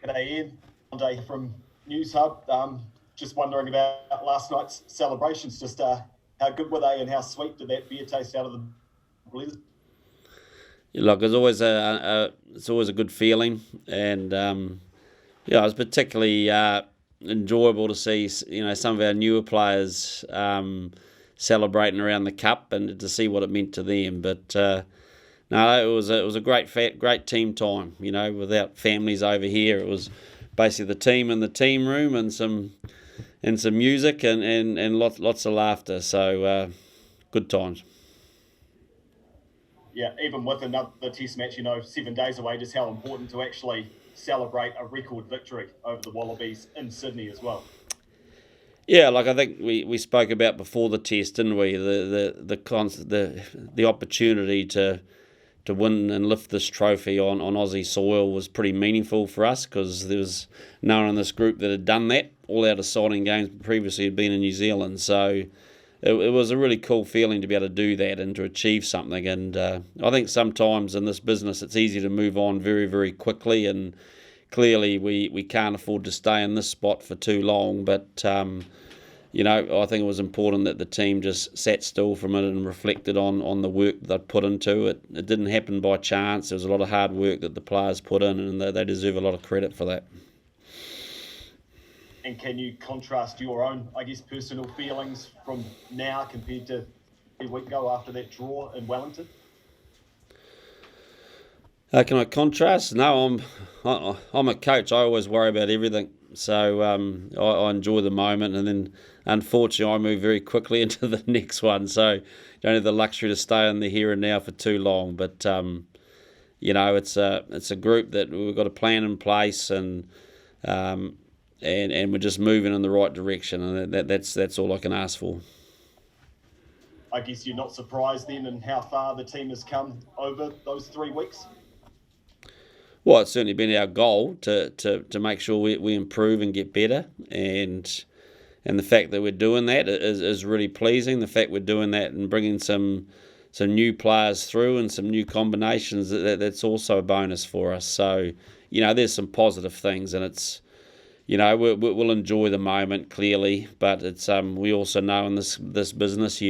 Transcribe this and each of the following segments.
G'day Ian, Monday from News Hub. Just wondering about last night's celebrations. Just how good were they and how sweet did that beer taste out of the blizzard? Look, it's always a good feeling, and it was particularly enjoyable to see some of our newer players celebrating around the cup and to see what it meant to them. But no, it was a great team time. Without families over here, it was basically the team in the team room and some music and lots of laughter. So good times. Yeah, even with another test match, 7 days away, just how important to actually celebrate a record victory over the Wallabies in Sydney as well. Yeah, like I think we spoke about before the test, didn't we? The opportunity to win and lift this trophy on Aussie soil was pretty meaningful for us because there was no one in this group that had done that. All our deciding games previously had been in New Zealand, so it was a really cool feeling to be able to do that and to achieve something. And I think sometimes in this business it's easy to move on very, very quickly, and clearly we can't afford to stay in this spot for too long. But I think it was important that the team just sat still for a minute and reflected on the work that they'd put into it. It didn't happen by chance. There was a lot of hard work that the players put in, and they deserve a lot of credit for that. And can you contrast your own, personal feelings from now compared to a week ago after that draw in Wellington? Can I contrast? No, I'm a coach. I always worry about everything. So I enjoy the moment, and then unfortunately I move very quickly into the next one. So don't have the luxury to stay in the here and now for too long. But it's a group that we've got a plan in place, and we're just moving in the right direction, and that's all I can ask for. I guess you're not surprised then in how far the team has come over those 3 weeks? Well, it's certainly been our goal to make sure we improve and get better, and the fact that we're doing that is really pleasing. The fact we're doing that and bringing some new players through and some new combinations, that's also a bonus for us. So, there's some positive things, and it's, we'll enjoy the moment clearly, but it's we also know in this business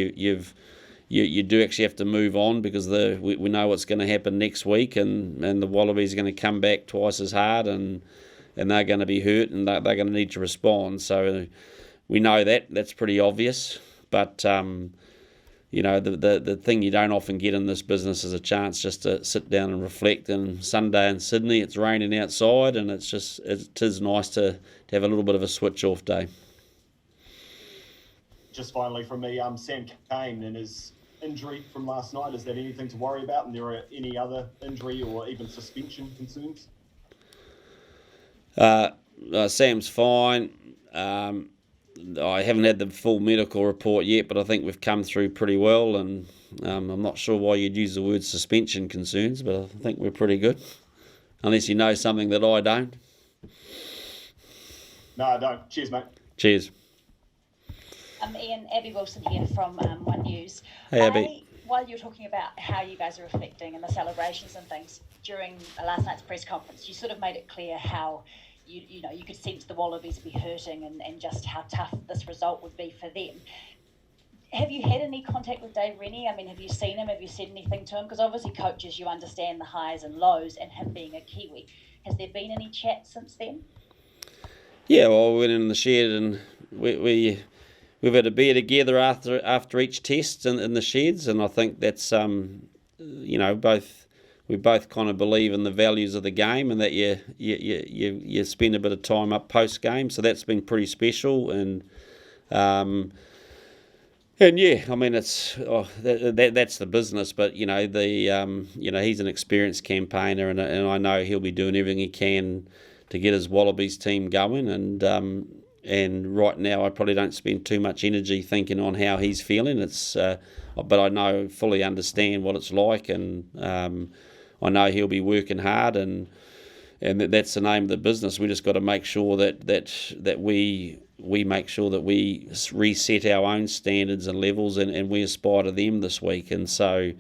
you do actually have to move on because we know what's going to happen next week, and the Wallabies are going to come back twice as hard, and they're going to be hurt, and they're going to need to respond. So we know that's pretty obvious, but the thing you don't often get in this business is a chance just to sit down and reflect. And Sunday in Sydney, it's raining outside, and it is nice to have a little bit of a switch off day. Just finally from me, Sam Cane and his injury from last night, is that anything to worry about? And there are any other injury or even suspension concerns? Sam's fine. I haven't had the full medical report yet, but I think we've come through pretty well, and I'm not sure why you'd use the word suspension concerns, but I think we're pretty good, unless you know something that I don't. No, I don't. Cheers, mate. Cheers. Ian, Abby Wilson here from One News. Hey, Abby. While you're talking about how you guys are reflecting and the celebrations and things, during last night's press conference, you sort of made it clear how you could sense the Wallabies be hurting and just how tough this result would be for them. Have you had any contact with Dave Rennie? Have you seen him? Have you said anything to him? Because obviously coaches, you understand the highs and lows, and him being a Kiwi. Has there been any chat since then? Yeah, well, we went in the shed and we've had a beer together after each test in the sheds, and I think that's we both kind of believe in the values of the game, and that you spend a bit of time up post game, so that's been pretty special. And yeah, it's that's the business, but he's an experienced campaigner, and I know he'll be doing everything he can to get his Wallabies team going, and right now I probably don't spend too much energy thinking on how he's feeling. But I fully understand what it's like, and I know he'll be working hard, and that's the name of the business. We just got to make sure that we make sure that we reset our own standards and levels, and we aspire to them this week. And so,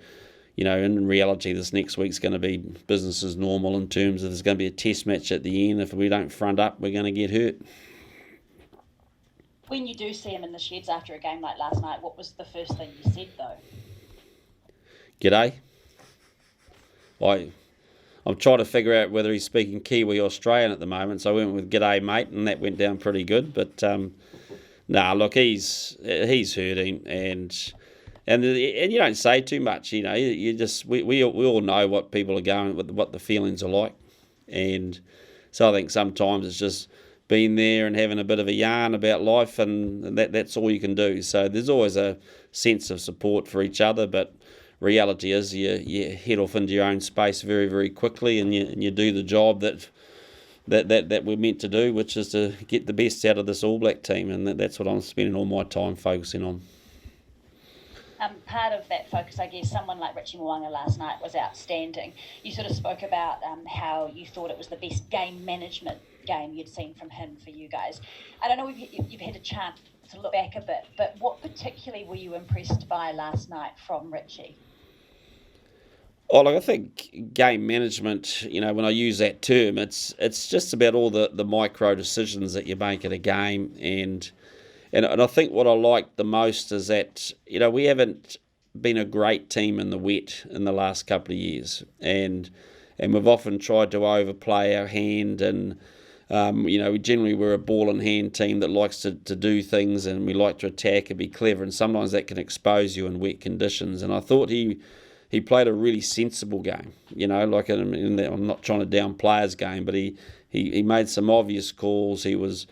in reality, this next week's going to be business as normal in terms of there's going to be a test match at the end. If we don't front up, we're going to get hurt. When you do see him in the sheds after a game like last night, what was the first thing you said, though? G'day. I'm trying to figure out whether he's speaking Kiwi or Australian at the moment, so I went with "G'day, mate," and that went down pretty good. But look, he's hurting, and you don't say too much. You just we all know what people are going, what the feelings are like, and so I think sometimes it's just being there and having a bit of a yarn about life, and that's all you can do. So there's always a sense of support for each other, but reality is you head off into your own space very, very quickly, and you do the job that we're meant to do, which is to get the best out of this All Black team, and that's what I'm spending all my time focusing on. Part of that focus, I guess, someone like Richie Mo'unga last night was outstanding. You sort of spoke about how you thought it was the best game management game you'd seen from him for you guys. I don't know if you've had a chance to look back a bit, but what particularly were you impressed by last night from Richie? Oh, look, I think game management, when I use that term, it's just about all the micro decisions that you make at a game, and I think what I like the most is that, we haven't been a great team in the wet in the last couple of years, and we've often tried to overplay our hand, and generally we're a ball in hand team that likes to do things, and we like to attack and be clever, and sometimes that can expose you in wet conditions. And I thought he played a really sensible game, I'm not trying to downplay his game, but he made some obvious calls. He was,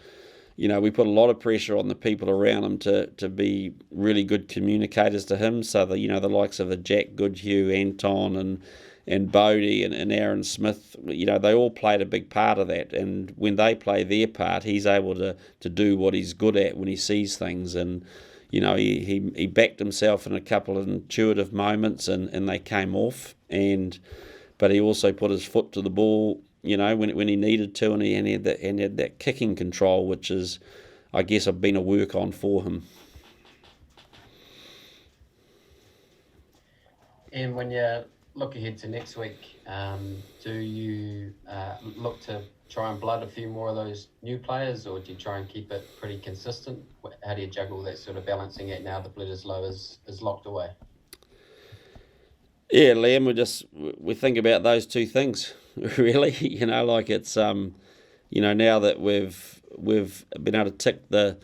we put a lot of pressure on the people around him to be really good communicators to him. So the likes of Jack Goodhue, Anton and Bodie and Aaron Smith, they all played a big part of that. And when they play their part, he's able to do what he's good at when he sees things. And he backed himself in a couple of intuitive moments, and they came off. But he also put his foot to the ball, when he needed to, and he had that kicking control, which is, I guess, I've been a work on for him. And when you look ahead to next week, do you look to try and blood a few more of those new players, or do you try and keep it pretty consistent? How do you juggle that sort of balancing act now that Bledisloe is locked away? Yeah, Liam, we think about those two things, really. It's now that we've been able to tick the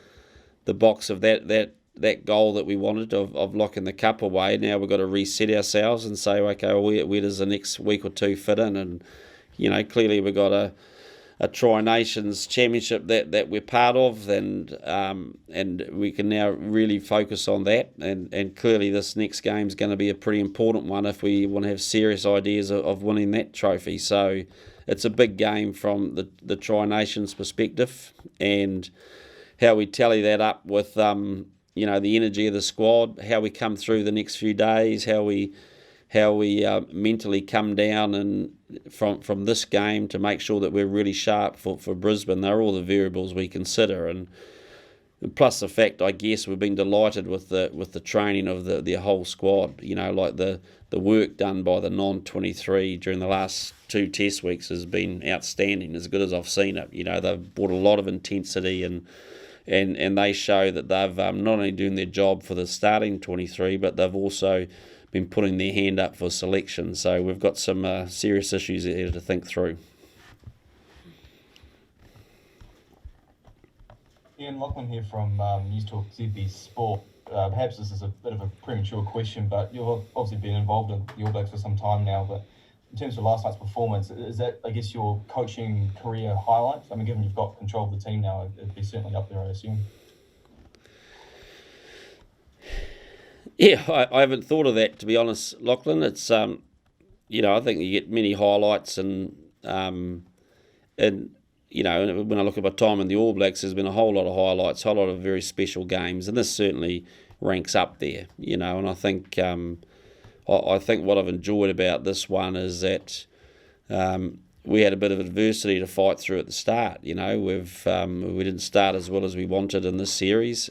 box of that goal that we wanted of locking the cup away. Now we've got to reset ourselves and say, okay, well, where does the next week or two fit in? And clearly we've got a Tri-Nations Championship that we're part of, and we can now really focus on that. And clearly this next game is going to be a pretty important one if we want to have serious ideas of winning that trophy. So it's a big game from the Tri-Nations perspective, and how we tally that up with the energy of the squad, how we come through the next few days, how we mentally come down and from this game to make sure that we're really sharp for Brisbane. They're all the variables we consider, and plus the fact, I guess, we've been delighted with the training of the whole squad. Like the work done by the non-23 during the last 2 test weeks has been outstanding, as good as I've seen it. They've brought a lot of intensity, and they show that they've not only doing their job for the starting 23, but they've also been putting their hand up for selection. So we've got some serious issues here to think through. Ian Lachlan here from News Talk ZB Sport. Perhaps this is a bit of a premature question, but you've obviously been involved in the All Blacks for some time now. But in terms of last night's performance, is that, I guess, your coaching career highlight? I mean, given you've got control of the team now, it'd be certainly up there, I assume. Yeah, I haven't thought of that, to be honest, Lachlan. It's I think you get many highlights, and when I look at my time in the All Blacks, there's been a whole lot of highlights, a whole lot of very special games, and this certainly ranks up there. And I think what I've enjoyed about this one is that we had a bit of adversity to fight through at the start. We didn't start as well as we wanted in this series,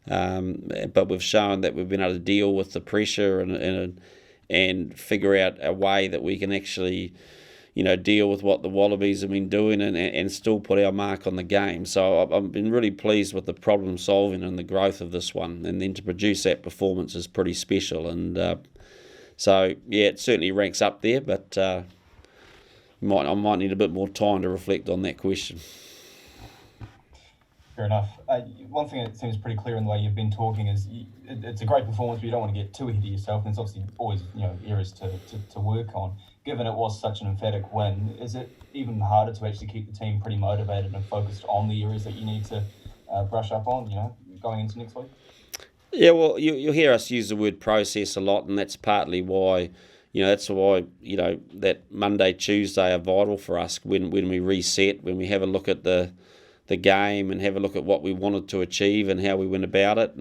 but we've shown that we've been able to deal with the pressure and and figure out a way that we can actually, deal with what the Wallabies have been doing and still put our mark on the game. So I've been really pleased with the problem solving and the growth of this one, and then to produce that performance is pretty special. And so yeah, it certainly ranks up there, but I might need a bit more time to reflect on that question. Fair enough. One thing that seems pretty clear in the way you've been talking is it's a great performance, but you don't want to get too ahead of yourself. And there's obviously always areas to work on. Given it was such an emphatic win, is it even harder to actually keep the team pretty motivated and focused on the areas that you need to brush up on, going into next week? Yeah, well, you'll hear us use the word process a lot, and that's partly why, that Monday, Tuesday are vital for us when we reset, when we have a look at the game and have a look at what we wanted to achieve and how we went about it.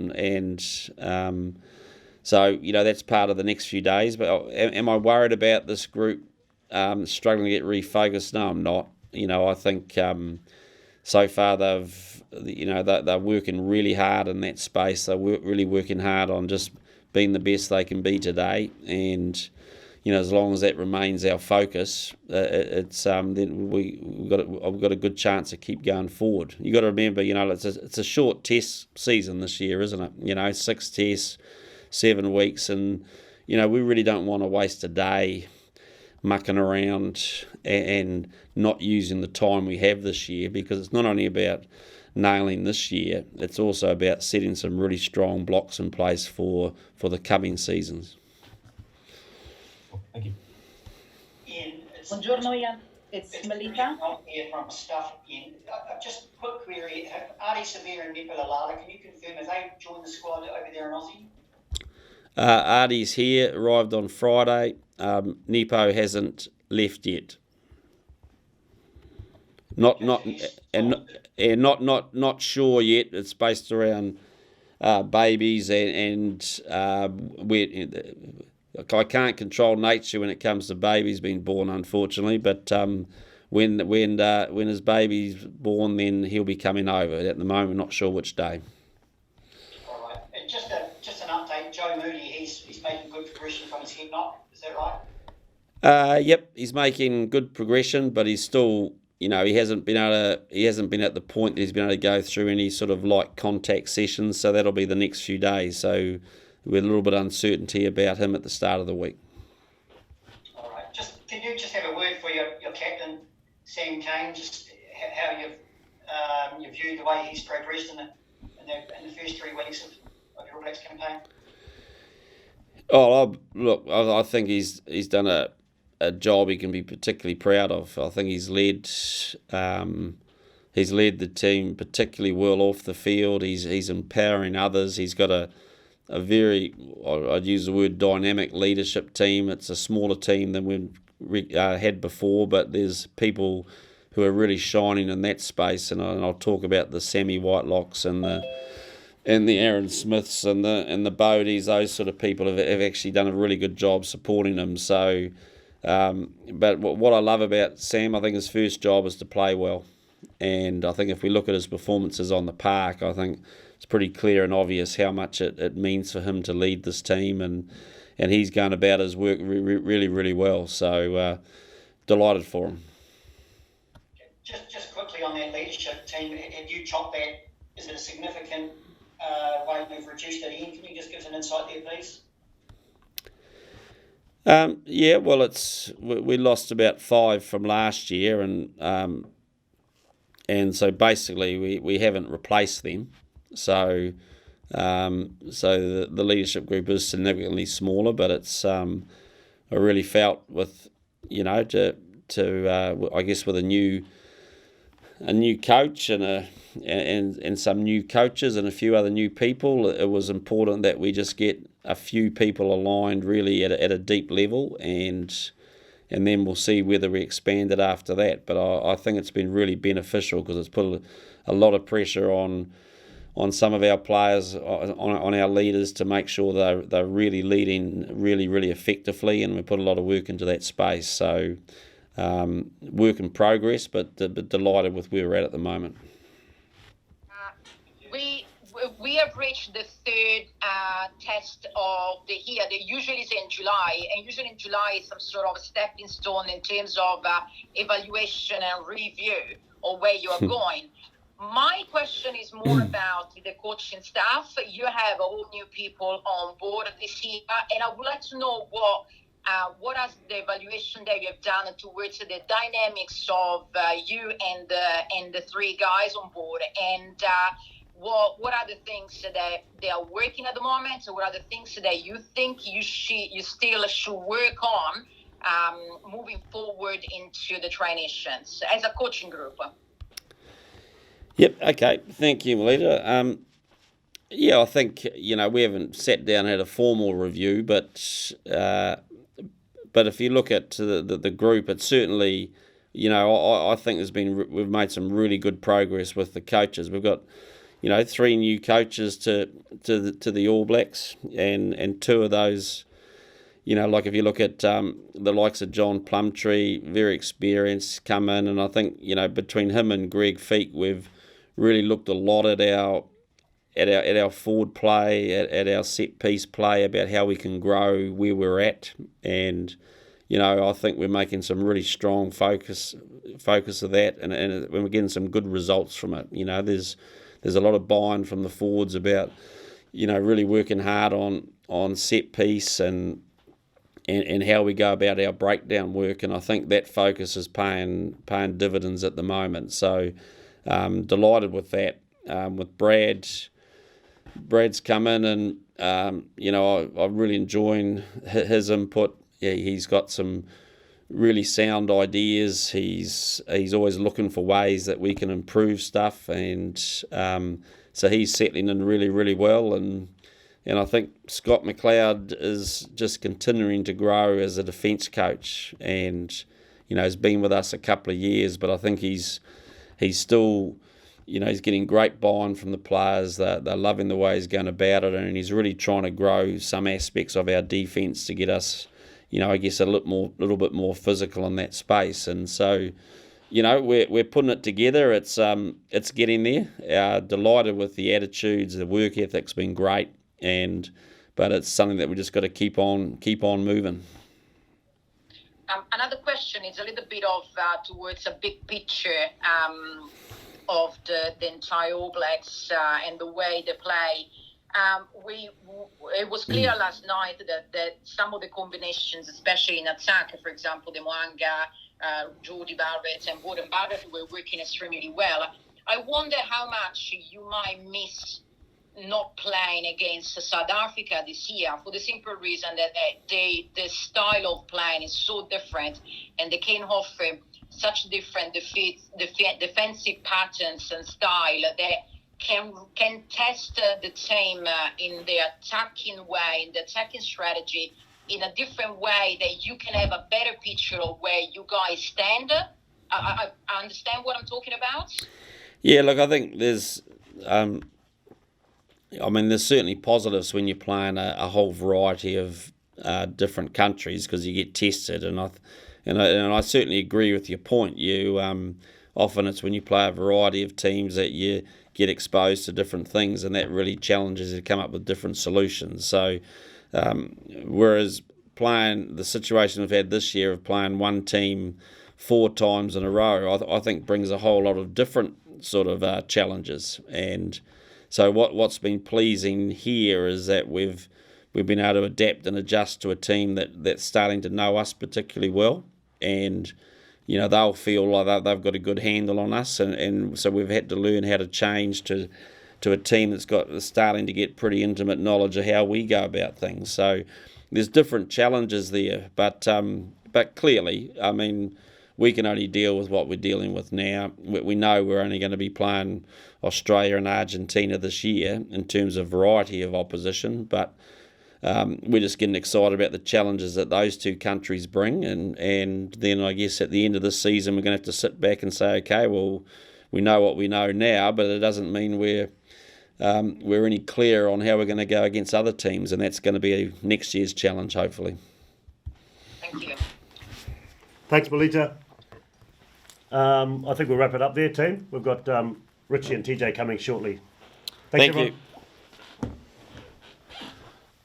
So, that's part of the next few days. But am I worried about this group struggling to get refocused? No, I'm not. I think so far they're working really hard in that space. They're really working hard on just being the best they can be today. And, as long as that remains our focus, then I've got a good chance to keep going forward. You got to remember, it's a short test season this year, isn't it? 6 tests, 7 weeks, and we really don't want to waste a day mucking around and not using the time we have this year, because it's not only about nailing this year, it's also about setting some really strong blocks in place for the coming seasons. Thank you. Ian, Buongiorno, Ian. It's Melita. Here from staff, Ian. Just a quick query. Adi Samir and Nicola Lala, can you confirm if they joined the squad over there in Aussie? Artie's here, arrived on Friday. Nipo hasn't left yet. Not sure yet. It's based around babies and I can't control nature when it comes to babies being born, unfortunately. But when his baby's born, then he'll be coming over. At the moment, not sure which day. All right. And just an update. Joe Moody, he's making good progression from his hip knock. Is that right? Yep, he's making good progression, but he's still, he hasn't been at the point that he's been able to go through any sort of light contact sessions. So that'll be the next few days. So with a little bit of uncertainty about him at the start of the week. All right. Can you just have a word for your captain, Sam Kane, just how you've viewed the way he's progressed in the first 3 weeks of your All Blacks campaign? Oh, look, I think he's done a job he can be particularly proud of. I think he's led the team particularly well off the field. He's empowering others. He's got a very, I'd use the word dynamic leadership team. It's a smaller team than we've had before, but there's people who are really shining in that space. And I'll talk about the Sammy Whitelocks and the Aaron Smiths and the Bodies. Those sort of people have actually done a really good job supporting him. So, but what I love about Sam, I think his first job is to play well. And I think if we look at his performances on the park, I think it's pretty clear and obvious how much it means for him to lead this team, and he's going about his work really, really well. So delighted for him. Just quickly on that leadership team, have you chopped that? Is it a significant way you've reduced it, Ian? Can you just give us an insight there, please? Yeah, well, we lost about 5 from last year, and so basically we haven't replaced them. So the leadership group is significantly smaller, but it's I really felt with I guess with a new coach and some new coaches and a few other new people, it was important that we just get a few people aligned really at a deep level, and then we'll see whether we expand it after that. But I think it's been really beneficial because it's put a lot of pressure on some of our players, on our leaders, to make sure they're really leading really, really effectively, and we put a lot of work into that space. So work in progress, but delighted with where we're at the moment. we have reached the third test of the year. They usually is in July, and usually in July is some sort of a stepping stone in terms of evaluation and review of where you are going. My question is more about the coaching staff. You have all new people on board this year, and I would like to know what is the evaluation that you have done towards the dynamics of you and the three guys on board, and what are the things that they are working at the moment? So what are the things that you think you still should work on moving forward into the transitions as a coaching group? Yep. Okay. Thank you, Melita. Yeah, I think we haven't sat down and had a formal review, but if you look at the group, it's certainly I think we've made some really good progress with the coaches. We've got 3 new coaches to the All Blacks, and 2 of those, like if you look at the likes of John Plumtree, very experienced, come in, and I think between him and Greg Feek, we've really looked a lot at our forward play, at our set piece play, about how we can grow where we're at, and I think we're making some really strong focus of that, and we're getting some good results from it. There's a lot of buy-in from the forwards about, really working hard on set piece and how we go about our breakdown work, and I think that focus is paying dividends at the moment. So delighted with that. With Brad's come in, and I'm really enjoying his input. Yeah, he's got some really sound ideas. He's always looking for ways that we can improve stuff, and so he's settling in really, really well. And I think Scott McLeod is just continuing to grow as a defence coach, and has been with us a couple of years, but I think he's still he's getting great buy-in from the players. They're loving the way he's going about it, and he's really trying to grow some aspects of our defence to get us I guess a little bit more physical in that space. And so, we're putting it together. It's getting there. Delighted with the attitudes. The work ethic's been great, but it's something that we just got to keep on moving. Another question is a little bit of towards a big picture of the entire All Blacks and the way they play. It was clear last night that some of the combinations, especially in attack, for example, the Mo'unga, Jordie Barrett and Gordon Barrett, were working extremely well. I wonder how much you might miss not playing against South Africa this year, for the simple reason that the style of playing is so different, and they can offer such different defensive patterns and style that can test the team in the attacking way, in the attacking strategy, in a different way, that you can have a better picture of where you guys stand. I understand what I'm talking about? Yeah, look, I think there's certainly positives when you're playing a whole variety of different countries, because you get tested, and I certainly agree with your point. Often it's when you play a variety of teams that you get exposed to different things, and that really challenges you to come up with different solutions. So whereas playing the situation we've had this year of playing one team 4 times in a row, I think brings a whole lot of different sort of challenges. And so what's been pleasing here is that we've been able to adapt and adjust to a team that's starting to know us particularly well, and they'll feel like they've got a good handle on us, and so we've had to learn how to change to a team that's starting to get pretty intimate knowledge of how we go about things. So there's different challenges there, but clearly, we can only deal with what we're dealing with now. We know we're only going to be playing Australia and Argentina this year in terms of variety of opposition, but we're just getting excited about the challenges that those 2 countries bring, and then I guess at the end of this season we're going to have to sit back and say, okay, well, we know what we know now, but it doesn't mean we're any clearer on how we're going to go against other teams, and that's going to be next year's challenge, hopefully. Thank you. Thanks, Melita. I think we'll wrap it up there, team. We've got Richie and TJ coming shortly. Thank you.